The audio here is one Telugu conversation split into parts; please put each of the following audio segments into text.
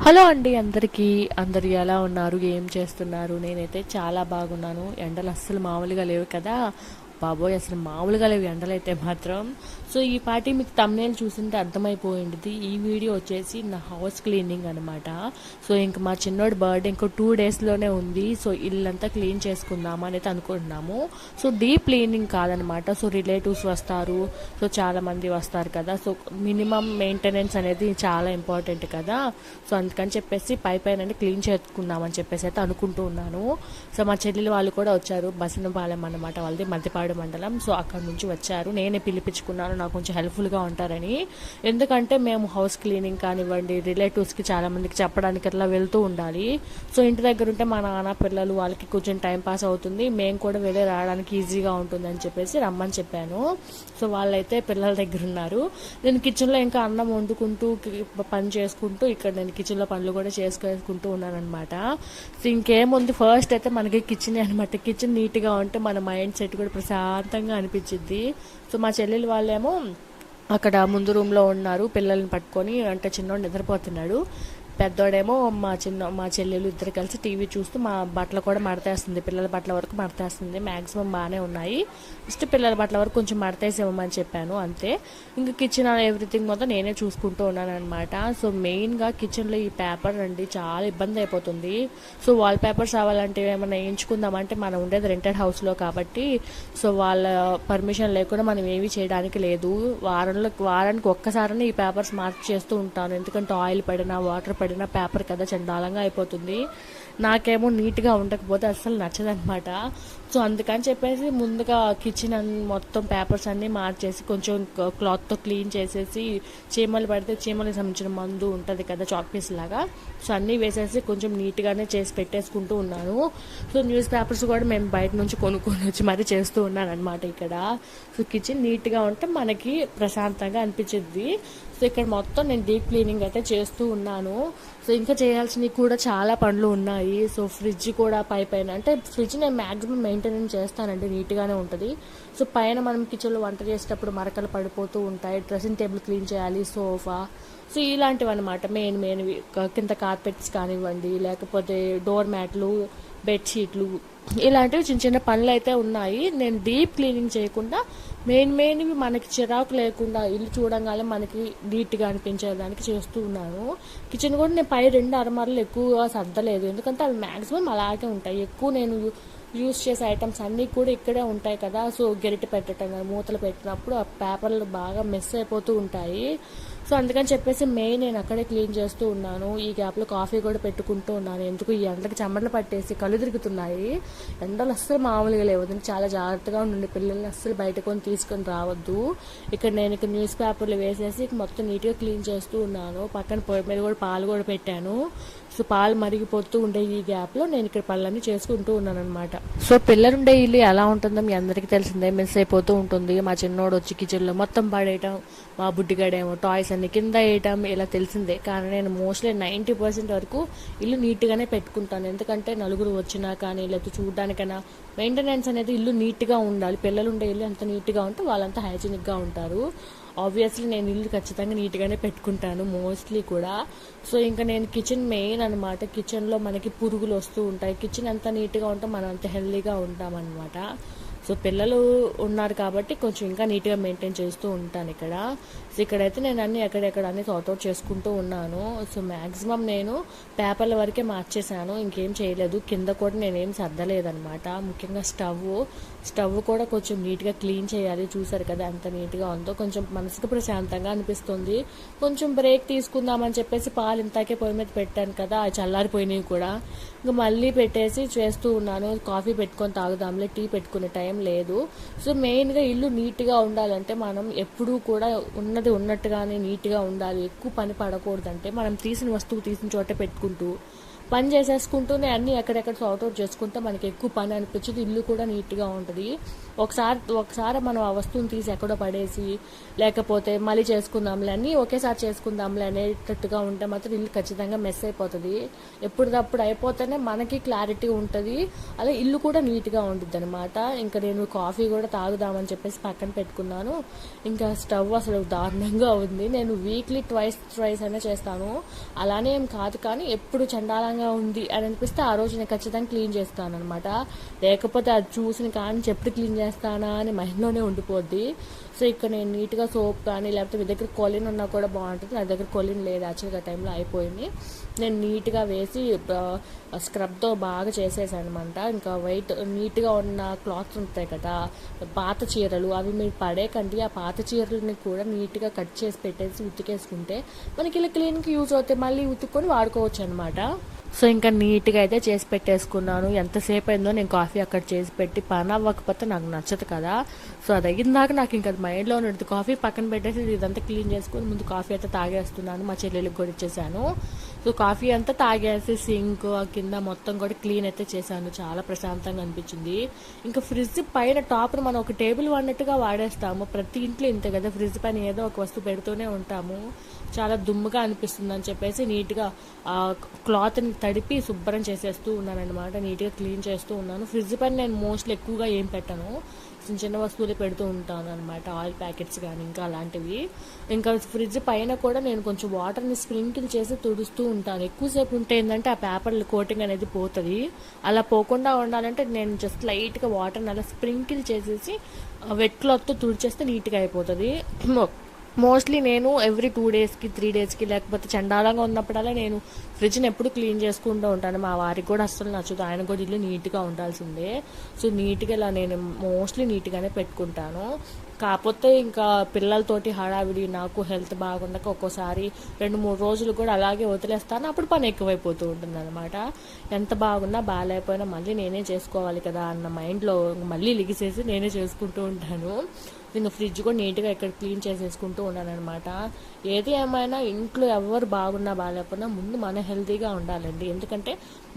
హలో అండి అందరికీ. అందరు ఎలా ఉన్నారు, ఏం చేస్తున్నారు? నేనైతే చాలా బాగున్నాను. ఎండలు అస్సలు మామూలుగా లేవు కదా బాబోయ్, అసలు మామూలుగా లేవు ఎండలైతే మాత్రం. సో ఈ పాటి మీకు తమ్నేల్ చూసింటే అర్థమైపోయింది. ఈ వీడియో వచ్చేసి నా హౌస్ క్లీనింగ్ అనమాట. సో ఇంక మా చిన్నోడి బర్త్డే ఇంకో 2 డేస్లోనే ఉంది. సో ఇల్లంతా క్లీన్ చేసుకుందామని అయితే అనుకుంటున్నాము. సో డీప్ క్లీనింగ్ కాదనమాట. సో రిలేటివ్స్ వస్తారు, సో చాలా మంది వస్తారు కదా. సో మినిమం మెయింటెనెన్స్ అనేది చాలా ఇంపార్టెంట్ కదా. సో అందుకని చెప్పేసి పైన క్లీన్ చేసుకుందామని చెప్పేసి అయితే అనుకుంటూ ఉన్నాను. సో మా చెల్లెలు వాళ్ళు కూడా వచ్చారు. బసనపాలెం అన్నమాట వాళ్ళది, మధ్యపాడు మండలం. సో అక్కడ నుంచి వచ్చారు. నేనే పిలిపించుకున్నాను, నాకు కొంచెం హెల్ప్ఫుల్గా ఉంటారని. ఎందుకంటే మేము హౌస్ క్లీనింగ్ కానివ్వండి, రిలేటివ్స్కి చాలా మందికి చెప్పడానికి అట్లా వెళ్తూ ఉండాలి. సో ఇంటి దగ్గర ఉంటే మా నాన్న పిల్లలు వాళ్ళకి కొంచెం టైం పాస్ అవుతుంది, మేము కూడా వెళ్ళి రావడానికి ఈజీగా ఉంటుంది అని చెప్పేసి రమ్మని చెప్పాను. సో వాళ్ళైతే పిల్లల దగ్గర ఉన్నారు. నేను కిచెన్లో ఇంకా అన్నం వండుకుంటూ పని చేసుకుంటూ ఇక్కడ నేను కిచెన్లో పనులు కూడా చేసుకుంటూ ఉన్నాను అనమాట. సో ఇంకేముంది, ఫస్ట్ అయితే మనకి కిచెన్ అనమాట. కిచెన్ నీట్గా ఉంటే మన మైండ్ సెట్ కూడా ప్రశాంతంగా అనిపించింది. సో మా చెల్లెలు వాళ్ళేమో అక్కడ ముందు రూమ్లో ఉన్నారు పిల్లల్ని పట్టుకొని. అంటే చిన్నోడు నిద్రపోతున్నాడు, పెద్దోడేమో మా చెల్లెలు ఇద్దరు కలిసి టీవీ చూస్తూ మా బట్టలు కూడా మడతేస్తుంది. పిల్లల బట్టల వరకు మడతేస్తుంది. మ్యాక్సిమం బాగానే ఉన్నాయి, జస్ట్ పిల్లల బట్టల వరకు కొంచెం మడతేసి ఇవ్వమని చెప్పాను అంతే. ఇంకా కిచెన్ ఎవ్రీథింగ్ మొత్తం నేనే చూసుకుంటూ ఉన్నాను అనమాట. సో మెయిన్గా కిచెన్లో ఈ పేపర్ అండి చాలా ఇబ్బంది అయిపోతుంది. సో వాల్ పేపర్స్ అవ్వాలంటే ఏమైనా వేయించుకుందామంటే మనం ఉండేది రెంటెడ్ హౌస్లో కాబట్టి సో వాళ్ళ పర్మిషన్ లేకుండా మనం ఏమీ చేయడానికి లేదు. వారానికి ఒక్కసారి ఈ పేపర్స్ మార్క్ చేస్తూ ఉంటాను. ఎందుకంటే ఆయిల్ పడినా వాటర్ పడిన పేపర్ కదా చండాలంగా అయిపోతుంది. నాకేమో నీట్గా ఉండకపోతే అస్సలు నచ్చదనమాట. సో అందుకని చెప్పేసి ముందుగా కిచెన్ మొత్తం పేపర్స్ అన్నీ మార్చేసి కొంచెం క్లాత్తో క్లీన్ చేసేసి, చీమలు పడితే చీమలకు సంబంధించిన మందు ఉంటుంది కదా చాక్ పీస్ లాగా, సో అన్నీ వేసేసి కొంచెం నీట్గానే చేసి పెట్టేసుకుంటూ ఉన్నాను. సో న్యూస్ పేపర్స్ కూడా మేము బయట నుంచి కొనుక్కొని వచ్చి మరీ చేస్తూ ఉన్నాను అనమాట ఇక్కడ. సో కిచెన్ నీట్గా ఉంటే మనకి ప్రశాంతంగా అనిపించింది. సో ఇక్కడ మొత్తం నేను డీప్ క్లీనింగ్ అయితే చేస్తూ ఉన్నాను. సో ఇంకా చేయాల్సినవి కూడా చాలా పనులు ఉన్నాయి. సో ఫ్రిడ్జ్ కూడా పైన అంటే ఫ్రిడ్జ్ నేను మ్యాక్సిమం మెయింటెనెన్స్ చేస్తానండి, నీట్గానే ఉంటుంది. సో పైన మనం కిచెన్లో వంట చేసేటప్పుడు మరకలు పడిపోతూ ఉంటాయి. డ్రెస్సింగ్ టేబుల్ క్లీన్ చేయాలి, సోఫా, సో ఇలాంటివి అనమాట మెయిన్వి. కింద కార్పెట్స్ కానివ్వండి, లేకపోతే డోర్ మ్యాట్లు, బెడ్షీట్లు, ఇలాంటివి చిన్న చిన్న పనులు అయితే ఉన్నాయి. నేను డీప్ క్లీనింగ్ చేయకుండా మెయిన్వి మనకి చిరాకు లేకుండా ఇల్లు చూడంగానే మనకి నీట్గా అనిపించేదానికి చేస్తూ ఉన్నాను. కిచెన్ కూడా నేను పై 2 అరమార్లు ఎక్కువగా సర్దలేదు, ఎందుకంటే అవి మ్యాక్సిమం అలాగే ఉంటాయి. ఎక్కువ నేను యూస్ చేసే ఐటమ్స్ అన్నీ కూడా ఇక్కడే ఉంటాయి కదా. సో గెరిటి పెట్టడం, మూతలు పెట్టినప్పుడు ఆ పేపర్లు బాగా మెస్ అయిపోతూ ఉంటాయి. సో అందుకని చెప్పేసి మెయిన్ నేను అక్కడే క్లీన్ చేస్తూ ఉన్నాను. ఈ గ్యాప్లో కాఫీ కూడా పెట్టుకుంటూ ఉన్నాను. ఎందుకు ఈ ఎండకి చెమటలు పట్టేసి కళ్ళు తిరుగుతున్నాయి. ఎండలు అస్సలు మామూలుగా లేవద్దు, చాలా జాగ్రత్తగా ఉండండి. పిల్లల్ని అస్సలు బయటకొని తీసుకొని రావద్దు. ఇక్కడ నేను న్యూస్ పేపర్లు వేసేసి మొత్తం నీట్గా క్లీన్ చేస్తూ ఉన్నాను. పక్కన పొయ్యి మీద కూడా పాలు కూడా పెట్టాను. సో పాలు మరిగిపోతూ ఉండే ఈ గ్యాప్లో నేను ఇక్కడ పనులన్నీ చేసుకుంటూ ఉన్నాను అనమాట. సో పిల్లలుండే ఇల్లు ఎలా ఉంటుందో మీ అందరికీ తెలిసిందే, మిస్ అయిపోతూ ఉంటుంది. మా చిన్నోడు వచ్చి కిచెన్లో మొత్తం పడేయటం, మా బుడ్డిగాడేమో టాయ్స్ అన్ని కింద వేయటం, ఇలా తెలిసిందే. కానీ నేను మోస్ట్లీ 90% వరకు ఇల్లు నీట్గానే పెట్టుకుంటాను. ఎందుకంటే నలుగురు వచ్చినా కానీ లేకపోతే చూడడానికైనా మెయింటెనెన్స్ అనేది ఇల్లు నీట్గా ఉండాలి. పిల్లలు ఉండే ఇల్లు ఎంత నీట్గా ఉంటే వాళ్ళంతా హైజీనిక్గా ఉంటారు. ఆబ్వియస్లీ నేను ఇల్లు ఖచ్చితంగా నీట్గానే పెట్టుకుంటాను మోస్ట్లీ కూడా. సో ఇంకా నేను కిచెన్ మెయిన్ అనమాట. కిచెన్లో మనకి పురుగులు వస్తూ ఉంటాయి. కిచెన్ ఎంత నీట్గా ఉంటే మనం అంత హెల్తీగా ఉంటాం అనమాట. సో పిల్లలు ఉన్నారు కాబట్టి కొంచెం ఇంకా నీట్గా మెయింటైన్ చేస్తూ ఉంటాను ఇక్కడ. సో ఇక్కడైతే నేను అన్ని ఎక్కడెక్కడ అన్ని సార్ట్అవుట్ చేసుకుంటూ ఉన్నాను. సో మ్యాక్సిమం నేను పేపర్ల వరకే మార్చేసాను, ఇంకేం చేయలేదు. కింద కూడా నేనేం సర్దలేదనమాట. ముఖ్యంగా స్టవ్ కూడా కొంచెం నీట్గా క్లీన్ చేయాలి. చూసారు కదా ఎంత నీట్గా ఉందో, కొంచెం మనసుకు ప్రశాంతంగా అనిపిస్తుంది. కొంచెం బ్రేక్ తీసుకుందామని చెప్పేసి పాలు ఇంతాకే పొయ్యి మీద పెట్టాను కదా, చల్లారిపోయినాయి కూడా. ఇంకా మళ్ళీ పెట్టేసి చేస్తూ ఉన్నాను. కాఫీ పెట్టుకొని తాగుదాంలే, టీ పెట్టుకునే టైం లేదు. సో మెయిన్గా ఇల్లు నీట్గా ఉండాలంటే మనం ఎప్పుడూ కూడా ఉన్నది ఉన్నట్టుగానే నీట్గా ఉండాలి. ఎక్కువ పని పడకూడదంటే మనం తీసిన వస్తువు తీసిన చోటే పెట్టుకుంటూ పని చేసేసుకుంటూనే అన్నీ ఎక్కడెక్కడ సార్ట్అవుట్ చేసుకుంటే మనకి ఎక్కువ పని అనిపించదు, ఇల్లు కూడా నీట్గా ఉంటుంది. ఒకసారి మనం ఆ వస్తువుని తీసి ఎక్కడో పడేసి లేకపోతే మళ్ళీ చేసుకుందాంలే అన్నీ ఒకేసారి చేసుకుందాంలే అనేటట్టుగా ఉంటే మాత్రం ఇల్లు ఖచ్చితంగా మెస్ అయిపోతుంది. ఎప్పటికప్పుడు అయిపోతేనే మనకి క్లారిటీ ఉంటుంది, అలా ఇల్లు కూడా నీట్గా ఉంటుంది అనమాట. ఇంకా నేను కాఫీ కూడా తాగుదామని చెప్పేసి పక్కన పెట్టుకున్నాను. ఇంకా స్టవ్ అసలు దారుణం దారుణంగా ఉంది. నేను వీక్లీ ట్రైస్ అయినా చేస్తాను. అలానే ఏం కాదు, కానీ ఎప్పుడు చండాలంగా ఉంది అని అనిపిస్తే ఆ రోజు నేను ఖచ్చితంగా క్లీన్ చేస్తాను అనమాట. లేకపోతే అది చూసిన కానీ ఎప్పుడు క్లీన్ చేస్తానా అని మైండ్లోనే ఉండిపోద్ది. సో ఇక్కడ నేను నీట్గా సోప్ కానీ లేకపోతే మీ దగ్గర కొలిన్ ఉన్నా కూడా బాగుంటుంది. నా దగ్గర కొలిన్ లేదు యాక్చువల్గా, టైంలో అయిపోయింది. నేను నీట్గా వేసి స్క్రబ్తో బాగా చేసేసాను అనమాట. ఇంకా వైట్ నీట్గా ఉన్న క్లాత్స్ ఉంటాయి కదా, పాత చీరలు, అవి మీరు పడేకండి. ఆ పాత చీరలని కూడా నీట్గా కట్ చేసి పెట్టేసి ఉతికేసుకుంటే మనకి ఇలా క్లీన్కి యూజ్ అవుతాయి, మళ్ళీ ఉతుక్కొని వాడుకోవచ్చు అనమాట. సో ఇంకా నీట్గా అయితే చేసి పెట్టేసుకున్నాను. ఎంతసేపు అయిందో నేను కాఫీ అక్కడ చేసి పెట్టి, పని అవ్వకపోతే నాకు నచ్చదు కదా. సో అది అయ్యిందాక నాకు ఇంకా మైండ్లో ఉన్నది. కాఫీ పక్కన పెట్టేసి ఇదంతా క్లీన్ చేసుకుని ముందు కాఫీ అయితే తాగేస్తున్నాను. మా చెల్లెలకు కూడా ఇచ్చేసాను. సో కాఫీ అంతా తాగేసి సింక్ కింద మొత్తం కూడా క్లీన్ అయితే చేశాను. చాలా ప్రశాంతంగా అనిపించింది. ఇంకా ఫ్రిడ్జ్ పైన టాప్ను మనం ఒక టేబుల్ వాడినట్టుగా వాడేస్తాము. ప్రతి ఇంట్లో ఇంతే కదా, ఫ్రిడ్జ్ పైన ఏదో ఒక వస్తువు పెడుతూనే ఉంటాము. చాలా దుమ్ముగా అనిపిస్తుంది అని చెప్పేసి నీట్గా ఆ క్లాత్ని తడిపి శుభ్రం చేసేస్తూ ఉన్నాను అనమాట. నీట్గా క్లీన్ చేస్తూ ఉన్నాను. ఫ్రిడ్జ్ పైన నేను మోస్ట్లీ ఎక్కువగా ఏం పెట్టను, చిన్న చిన్న వస్తువులు పెడుతూ ఉంటాను అనమాట. ఆయిల్ ప్యాకెట్స్ కానీ ఇంకా అలాంటివి. ఇంకా ఫ్రిడ్జ్ పైన కూడా నేను కొంచెం వాటర్ని స్ప్రింకిల్ చేసి తుడుస్తూ ఉంటాను. ఎక్కువసేపు ఉంటే ఏంటంటే ఆ పేపర్లు కోటింగ్ అనేది పోతుంది. అలా పోకుండా ఉండాలంటే నేను జస్ట్ లైట్గా వాటర్ని అలా స్ప్రింకిల్ చేసేసి వెట్ క్లాత్తో తుడిచేస్తే నీట్గా అయిపోతుంది. మోస్ట్లీ నేను ఎవ్రీ 2 డేస్కి 3 డేస్కి లేకపోతే చండాలంగా ఉన్నప్పుడల్లా నేను ఫ్రిడ్జ్ని ఎప్పుడు క్లీన్ చేసుకుంటూ ఉంటాను. మా వారికి కూడా అస్సలు నచ్చదు, ఆయన కూడా ఇల్లు నీట్గా ఉండాల్సిందే. సో నీట్గా ఇలా నేను మోస్ట్లీ నీట్గానే పెట్టుకుంటాను. కాకపోతే ఇంకా పిల్లలతోటి హడావిడి, నాకు హెల్త్ బాగుండక ఒక్కోసారి 2-3 రోజులు కూడా అలాగే వదిలేస్తాను. అప్పుడు పని ఎక్కువైపోతూ ఉంటుంది అనమాట. ఎంత బాగున్నా బాగాలేకపోయినా మళ్ళీ నేనే చేసుకోవాలి కదా అన్న మైండ్లో మళ్ళీ లిగిసేసి నేనే చేసుకుంటూ ఉంటాను. నేను ఫ్రిడ్జ్ కూడా నీట్గా ఇక్కడ క్లీన్ చేసేసుకుంటూ ఉన్నాను అనమాట. ఏది ఏమైనా ఇంట్లో ఎవరు బాగున్నా బాగాలేకపోయినా ముందు మన హెల్తీగా ఉండాలండి. ఎందుకంటే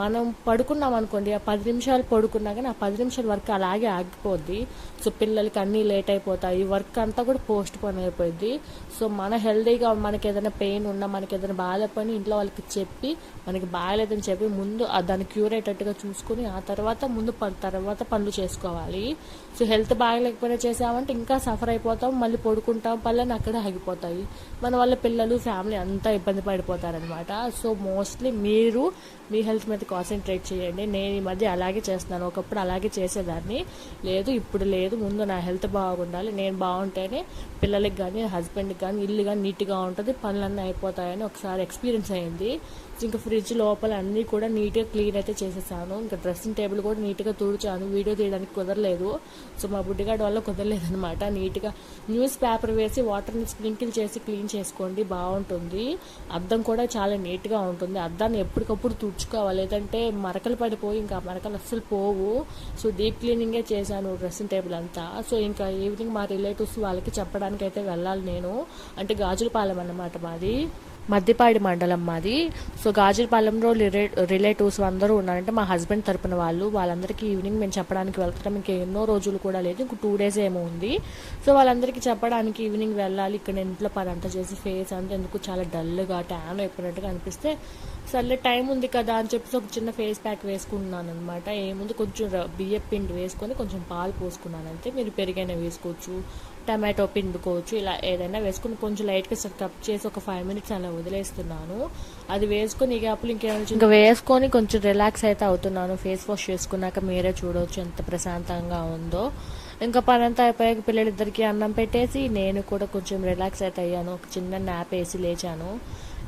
మనం పడుకున్నాం అనుకోండి, ఆ 10 నిమిషాలు పడుకున్నా కానీ ఆ 10 నిమిషాల వర్క్ అలాగే ఆగిపోద్ది. సో పిల్లలకి అన్నీ లేట్ అయిపోతాయి, వర్క్ అంతా కూడా పోస్ట్ పోన్ అయిపోద్ది. సో మన హెల్తీగా మనకి ఏదైనా పెయిన్ ఉన్నా మనకి ఏదైనా బాగాలేకపోయినా ఇంట్లో వాళ్ళకి చెప్పి మనకి బాగాలేదని చెప్పి ముందు దాన్ని క్యూర్ అయ్యేటట్టుగా చూసుకుని ఆ తర్వాత పనులు చేసుకోవాలి. సో హెల్త్ బాగాలేకపోయినా చేసామంటే ఇంకా సఫర్ అయిపోతాం, మళ్ళీ పడుకుంటాం, పళ్ళని అక్కడే ఆగిపోతాయి. మన వల్ల పిల్లలు ఫ్యామిలీ అంతా ఇబ్బంది పడిపోతారనమాట. సో మోస్ట్లీ మీరు మీ హెల్త్ మీద కాన్సన్ట్రేట్ చేయండి. నేను ఈ మధ్య అలాగే చేస్తున్నాను. ఒకప్పుడు అలాగే చేసేదాన్ని, లేదు ఇప్పుడు లేదు. ముందు నా హెల్త్ బాగుండాలి, నేను బాగుంటేనే పిల్లలకి కానీ హస్బెండ్కి కానీ ఇల్లు కానీ నీట్గా ఉంటుంది, పనులన్నీ అయిపోతాయని ఒకసారి ఎక్స్పీరియన్స్ అయింది. ఇంకా ఫ్రిడ్జ్ లోపల అన్నీ కూడా నీట్గా క్లీన్ అయితే చేసేసాను. ఇంకా డ్రెస్సింగ్ టేబుల్ కూడా నీట్గా తుడిచాను. వీడియో తీయడానికి కుదరలేదు, సో మా బుడ్డిగాడి వల్ల కుదరలేదనమాట. నీట్గా న్యూస్ పేపర్ వేసి వాటర్ని స్ప్రింకిల్ చేసి క్లీన్ చేసుకోండి, బాగుంటుంది. అద్దం కూడా చాలా నీట్గా ఉంటుంది. అద్దాన్ని ఎప్పటికప్పుడు తుడుచుకోవాలి, లేదంటే మరకలు పడిపోయి ఇంకా మరకలు అస్సలు పోవు. సో డీప్ క్లీనింగే చేశాను డ్రెస్సింగ్ టేబుల్ అంతా. సో ఇంకా ఈవినింగ్ మా రిలేటివ్స్ వాళ్ళకి చెప్పడానికి అయితే వెళ్ళాలి నేను. అంటే గాజులపాలెం అన్నమాట మాది, మద్దిపాడి మండలం మాది. సో గాజులపాలెంలో రిలేటివ్స్ అందరూ ఉన్నారంటే మా హస్బెండ్ తరపున వాళ్ళందరికీ ఈవినింగ్ మేము చెప్పడానికి వెళ్తున్నాం. ఇంకా ఎన్నో రోజులు కూడా లేదు, ఇంకో 2 డేస్ ఏమో ఉంది. సో వాళ్ళందరికీ చెప్పడానికి ఈవినింగ్ వెళ్ళాలి. ఇక్కడ ఇంట్లో పని అంతా చేసి ఫేస్ అంతా ఎందుకు చాలా డల్గా ట్యాన్ అయిపోయినట్టుగా అనిపిస్తే సర్లే టైం ఉంది కదా అని చెప్పేసి ఒక చిన్న ఫేస్ ప్యాక్ వేసుకున్నాను అనమాట. ఏముంది, కొంచెం బియ్యం పిండి వేసుకొని కొంచెం పాలు పోసుకున్నాను అంతే. మీరు పెరిగైనా వేసుకోవచ్చు, టమాటో పిండుకోవచ్చు, ఇలా ఏదైనా వేసుకుని కొంచెం లైట్గా కప్ చేసి ఒక 5 మినిట్స్ అలా వదిలేస్తున్నాను. అది వేసుకొని ఇక అప్పుడు ఇంకా వేసుకొని కొంచెం రిలాక్స్ అయితే అవుతున్నాను. ఫేస్ వాష్ చేసుకున్నాక మీరే చూడవచ్చు ఎంత ప్రశాంతంగా ఉందో. ఇంకా పని అంతా అయిపోయాక పిల్లలిద్దరికి అన్నం పెట్టేసి నేను కూడా కొంచెం రిలాక్స్ అయితే అయ్యాను. ఒక చిన్న నాప్ వేసి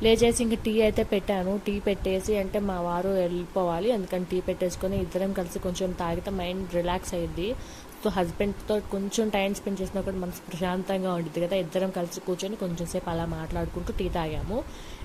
లేచేసి ఇంకా టీ అయితే పెట్టాను. టీ పెట్టేసి అంటే మా వారు వెళ్ళిపోవాలి, అందుకని టీ పెట్టేసుకొని ఇద్దరం కలిసి కొంచెం తాగితే మైండ్ రిలాక్స్ అయ్యిద్ది. సో హస్బెండ్తో కొంచెం టైం స్పెండ్ చేసినా కూడా మనసు ప్రశాంతంగా ఉంటుంది కదా. ఇద్దరం కలిసి కూర్చొని కొంచెం సేపు అలా మాట్లాడుకుంటూ టీ తాగాము.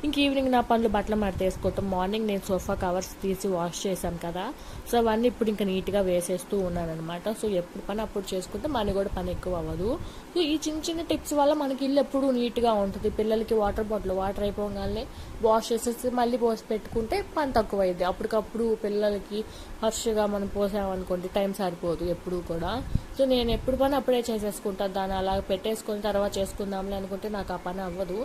ఇంక ఈవినింగ్ నా పనులు బట్టలు మడతేసుకోవటం, మార్నింగ్ నేను సోఫా కవర్స్ తీసి వాష్ చేశాను కదా, సో అవన్నీ ఇప్పుడు ఇంకా నీట్గా వేసేస్తూ ఉన్నాను అనమాట. సో ఎప్పుడు పని అప్పుడు చేసుకుంటే మనకి కూడా పని ఎక్కువ అవ్వదు. సో ఈ చిన్న చిన్న టిప్స్ వల్ల మనకి ఇల్లు ఎప్పుడు నీట్గా ఉంటుంది. పిల్లలకి వాటర్ అయిపోగానే వాష్ చేసేసి మళ్ళీ పోసి పెట్టుకుంటే పని తక్కువ అయింది. అప్పటికప్పుడు పిల్లలకి హర్షగా మనం పోసామనుకోండి టైం సరిపోదు ఎప్పుడు కూడా. సో నేను ఎప్పుడు పని అప్పుడే చేసేసుకుంటాను. దాన్ని అలా పెట్టేసుకొని తర్వాత చేసుకుందాంలే అనుకుంటే నాకు ఆ పని అవ్వదు.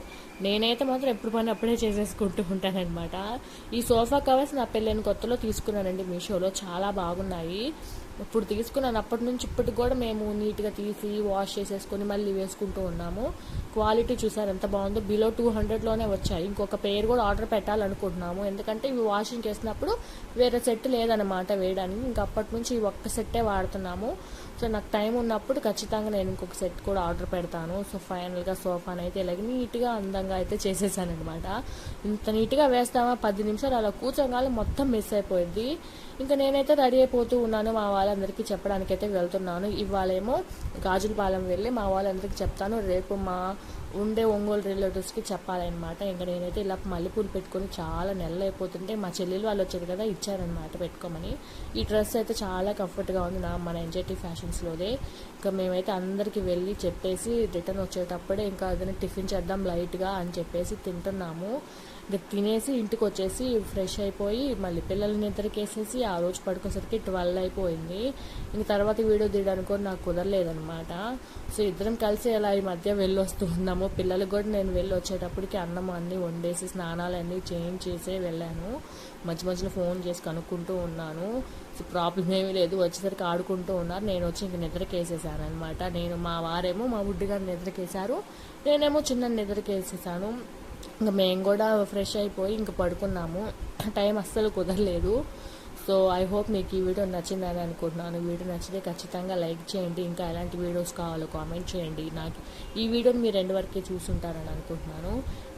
నేనైతే మాత్రం ఎప్పుడు పని అప్పుడే చేసేసుకుంటూ ఉంటానన్నమాట. ఈ సోఫా కవర్స్ నా పెళ్ళైన కొత్తలో తీసుకున్నానండి మీషోలో, చాలా బాగున్నాయి. ఇప్పుడు తీసుకున్నాను, అప్పటి నుంచి ఇప్పటికి కూడా మేము నీట్గా తీసి వాష్ చేసేసుకొని మళ్ళీ వేసుకుంటూ ఉన్నాము. క్వాలిటీ చూసారు ఎంత బాగుందో, బిలో 200లోనే వచ్చాయి. ఇంకొక పేరు కూడా ఆర్డర్ పెట్టాలనుకుంటున్నాము, ఎందుకంటే ఇవి వాషింగ్ చేసినప్పుడు వేరే సెట్ లేదనమాట వేయడానికి. ఇంకా అప్పటి నుంచి ఈ ఒక్క సెట్టే వాడుతున్నాము. సో నాకు టైం ఉన్నప్పుడు ఖచ్చితంగా నేను ఇంకొక సెట్ కూడా ఆర్డర్ పెడతాను. సో ఫైనల్గా సోఫాని అయితే ఇలాగ నీట్గా అందంగా అయితే చేసేసానమాట. ఇంత నీట్గా వేస్తామా 10 నిమిషాలు అలా కూర్చోగానే మొత్తం మిస్ అయిపోయింది. ఇంకా నేనైతే రెడీ అయిపోతూ ఉన్నాను, మా వాళ్ళందరికీ చెప్పడానికైతే వెళ్తున్నాను. ఇవాళేమో గాజులపాలెం వెళ్ళి మా వాళ్ళందరికీ చెప్తాను, రేపు మా ఉండే ఒంగోలు రిలేటివ్స్కి చెప్పాలన్నమాట. ఇంకా నేనైతే ఇలా మల్లెపూలు పెట్టుకొని చాలా నెలలు అయిపోతుంటే మా చెల్లెలు వాళ్ళు వచ్చారు కదా, ఇచ్చారనమాట పెట్టుకోమని. ఈ డ్రెస్ అయితే చాలా కంఫర్ట్గా ఉంది మన ఎన్జేటీ ఫ్యాషన్స్లోదే. ఇంకా మేమైతే అందరికీ వెళ్ళి చెప్పేసి రిటర్న్ వచ్చేటప్పుడే ఇంకా ఏదైనా టిఫిన్ చేద్దాం లైట్గా అని చెప్పేసి తింటున్నాము. ఇంకా తినేసి ఇంటికి వచ్చేసి ఫ్రెష్ అయిపోయి మళ్ళీ పిల్లల్ని నిద్రకేసేసి ఆ రోజు పడుకోసరికి 12 అయిపోయింది. ఇంక తర్వాత వీడియో తీయడానికి కూడా నాకు కుదరలేదనమాట. సో ఇద్దరం కలిసి అలా ఈ మధ్య వెళ్ళి వస్తూ ఉన్నాము. పిల్లలకు కూడా నేను వెళ్ళి వచ్చేటప్పటికి అన్నం అన్నీ వండేసి స్నానాలన్నీ చేంజ్ చేసే వెళ్ళాను. మధ్య మధ్యలో ఫోన్ చేసి కనుక్కుంటూ ఉన్నాను. సో ప్రాబ్లం ఏమీ లేదు, వచ్చేసరికి ఆడుకుంటూ ఉన్నారు. నేను వచ్చి ఇంక నిద్రకేసేసాను అనమాట. మా వారేమో మా బుడ్డిగారు నిద్రకేశారు, నేనేమో చిన్న నిద్రకేసేసాను. ఇంకా మేము కూడా ఫ్రెష్ అయిపోయి ఇంక పడుకున్నాము. టైం అస్సలు కుదరలేదు. సో ఐ హోప్ మీకు ఈ వీడియో నచ్చిందని అనుకుంటున్నాను. వీడియో నచ్చితే ఖచ్చితంగా లైక్ చేయండి. ఇంకా ఎలాంటి వీడియోస్ కావాలో కామెంట్ చేయండి. నాకు ఈ వీడియోని మీరు ఎండ్ వరకే చూసుంటారని అనుకుంటున్నాను.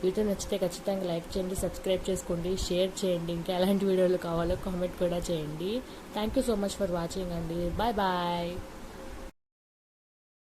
వీడియో నచ్చితే ఖచ్చితంగా లైక్ చేయండి, సబ్స్క్రైబ్ చేసుకోండి, షేర్ చేయండి. ఇంకా ఎలాంటి వీడియోలు కావాలో కామెంట్ కూడా చేయండి. Thank you so much for watching అండి. Bye bye.